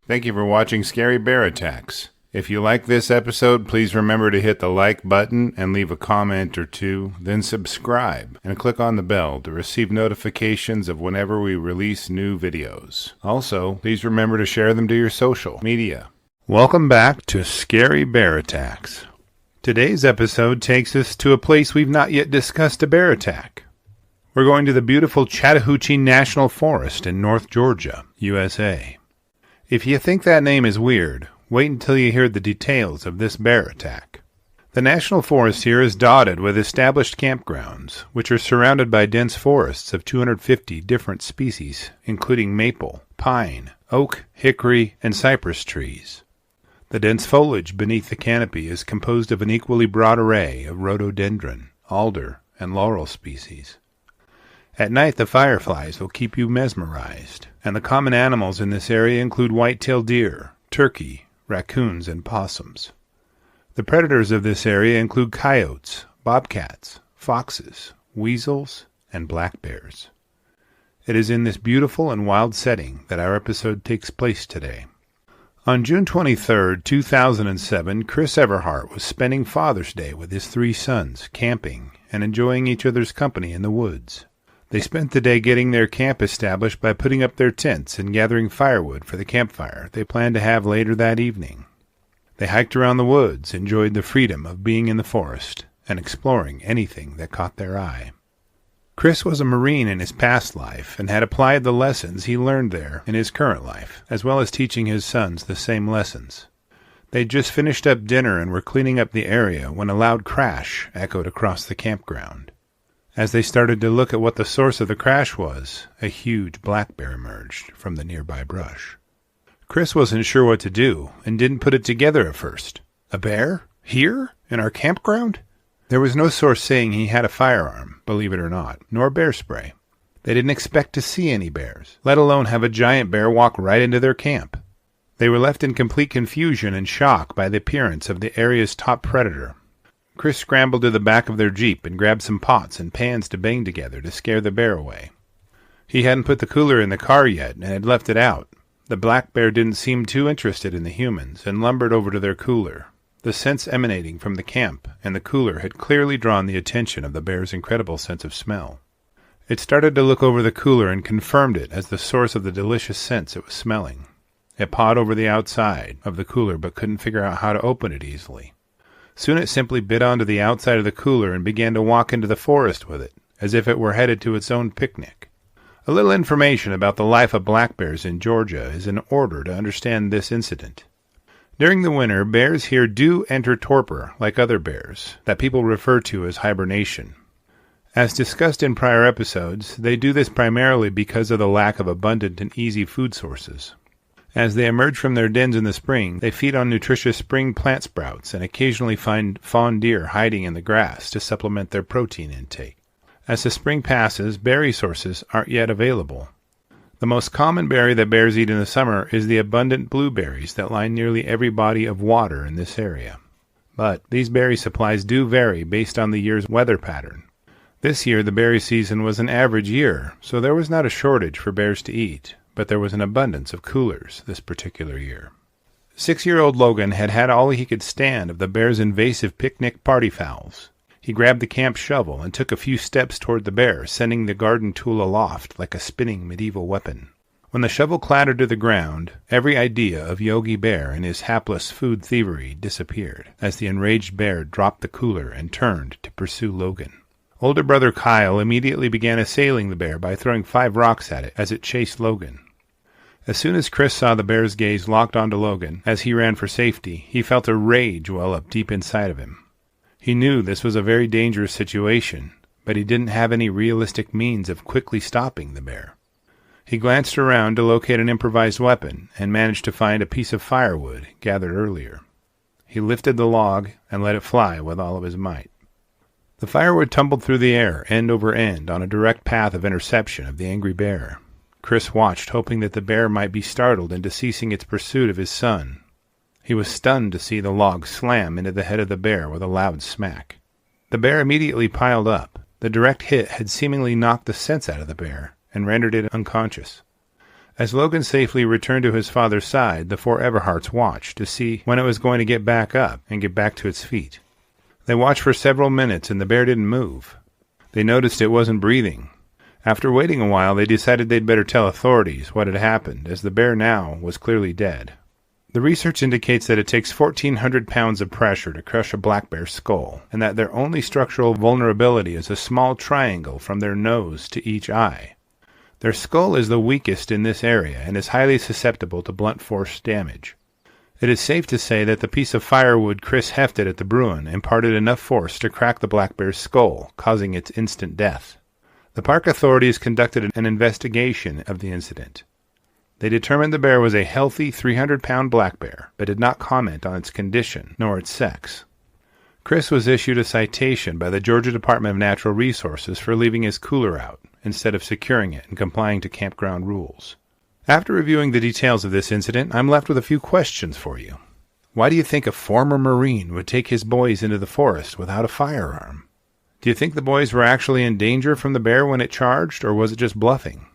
Thank you for watching Scary Bear Attacks. If you like this episode, please remember to hit the like button and leave a comment or two, then subscribe and click on the bell to receive notifications of whenever we release new videos. Also, please remember to share them to your social media. Welcome back to Scary Bear Attacks. Today's episode takes us to a place we've not yet discussed a bear attack. We're going to the beautiful Chattahoochee National Forest in North Georgia, USA. If you think that name is weird, wait until you hear the details of this bear attack. The National Forest here is dotted with established campgrounds, which are surrounded by dense forests of 250 different species, including maple, pine, oak, hickory, and cypress trees. The dense foliage beneath the canopy is composed of an equally broad array of rhododendron, alder, and laurel species. At night, the fireflies will keep you mesmerized, and the common animals in this area include whitetail deer, turkey, raccoons, and possums. The predators of this area include coyotes, bobcats, foxes, weasels, and black bears. It is in this beautiful and wild setting that our episode takes place today. On June 23, 2007, Chris Everhart was spending Father's Day with his 3 sons, camping and enjoying each other's company in the woods. They spent the day getting their camp established by putting up their tents and gathering firewood for the campfire they planned to have later that evening. They hiked around the woods, enjoyed the freedom of being in the forest, and exploring anything that caught their eye. Chris was a Marine in his past life and had applied the lessons he learned there in his current life, as well as teaching his sons the same lessons. They'd just finished up dinner and were cleaning up the area when a loud crash echoed across the campground. As they started to look at what the source of the crash was, a huge black bear emerged from the nearby brush. Chris wasn't sure what to do and didn't put it together at first. A bear? Here? In our campground? There was no source saying he had a firearm, believe it or not, nor bear spray. They didn't expect to see any bears, let alone have a giant bear walk right into their camp. They were left in complete confusion and shock by the appearance of the area's top predator. Chris scrambled to the back of their Jeep and grabbed some pots and pans to bang together to scare the bear away. He hadn't put the cooler in the car yet and had left it out. The black bear didn't seem too interested in the humans and lumbered over to their cooler. The scents emanating from the camp and the cooler had clearly drawn the attention of the bear's incredible sense of smell. It started to look over the cooler and confirmed it as the source of the delicious scents it was smelling. It pawed over the outside of the cooler but couldn't figure out how to open it easily. Soon it simply bit onto the outside of the cooler and began to walk into the forest with it, as if it were headed to its own picnic. A little information about the life of black bears in Georgia is in order to understand this incident. During the winter, bears here do enter torpor like other bears, that people refer to as hibernation. As discussed in prior episodes, they do this primarily because of the lack of abundant and easy food sources. As they emerge from their dens in the spring, they feed on nutritious spring plant sprouts and occasionally find fawn deer hiding in the grass to supplement their protein intake. As the spring passes, berry sources aren't yet available. The most common berry that bears eat in the summer is the abundant blueberries that line nearly every body of water in this area. But these berry supplies do vary based on the year's weather pattern. This year the berry season was an average year, so there was not a shortage for bears to eat. But there was an abundance of coolers this particular year. 6-year-old Logan had had all he could stand of the bear's invasive picnic party fowls. He grabbed the camp shovel and took a few steps toward the bear, sending the garden tool aloft like a spinning medieval weapon. When the shovel clattered to the ground, every idea of Yogi Bear and his hapless food thievery disappeared, as the enraged bear dropped the cooler and turned to pursue Logan. Older brother Kyle immediately began assailing the bear by throwing 5 rocks at it as it chased Logan. As soon as Chris saw the bear's gaze locked onto Logan as he ran for safety, he felt a rage well up deep inside of him. He knew this was a very dangerous situation, but he didn't have any realistic means of quickly stopping the bear. He glanced around to locate an improvised weapon and managed to find a piece of firewood gathered earlier. He lifted the log and let it fly with all of his might. The firewood tumbled through the air, end over end, on a direct path of interception of the angry bear. Chris watched, hoping that the bear might be startled into ceasing its pursuit of his son. He was stunned to see the log slam into the head of the bear with a loud smack. The bear immediately piled up. The direct hit had seemingly knocked the sense out of the bear and rendered it unconscious. As Logan safely returned to his father's side, the four Everharts watched to see when it was going to get back up and get back to its feet. They watched for several minutes, and the bear didn't move. They noticed it wasn't breathing. After waiting a while, they decided they'd better tell authorities what had happened, as the bear now was clearly dead. The research indicates that it takes 1,400 pounds of pressure to crush a black bear's skull, and that their only structural vulnerability is a small triangle from their nose to each eye. Their skull is the weakest in this area and is highly susceptible to blunt force damage. It is safe to say that the piece of firewood Chris hefted at the Bruin imparted enough force to crack the black bear's skull, causing its instant death. The park authorities conducted an investigation of the incident. They determined the bear was a healthy 300-pound black bear, but did not comment on its condition nor its sex. Chris was issued a citation by the Georgia Department of Natural Resources for leaving his cooler out instead of securing it and complying to campground rules. After reviewing the details of this incident, I'm left with a few questions for you. Why do you think a former Marine would take his boys into the forest without a firearm? Do you think the boys were actually in danger from the bear when it charged, or was it just bluffing?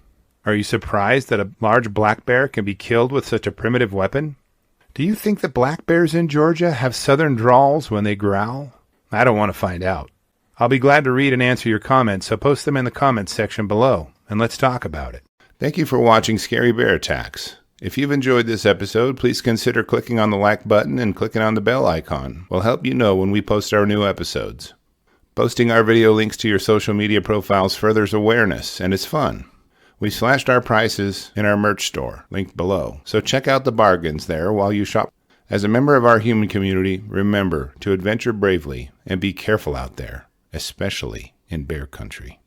Are you surprised that a large black bear can be killed with such a primitive weapon? Do you think that black bears in Georgia have southern drawls when they growl? I don't want to find out. I'll be glad to read and answer your comments, so post them in the comments section below, and let's talk about it. Thank you for watching Scary Bear Attacks. If you've enjoyed this episode, please consider clicking on the like button and clicking on the bell icon. We'll help you know when we post our new episodes. Posting our video links to your social media profiles furthers awareness, and it's fun. We slashed our prices in our merch store, linked below, so check out the bargains there while you shop. As a member of our human community, remember to adventure bravely and be careful out there, especially in bear country.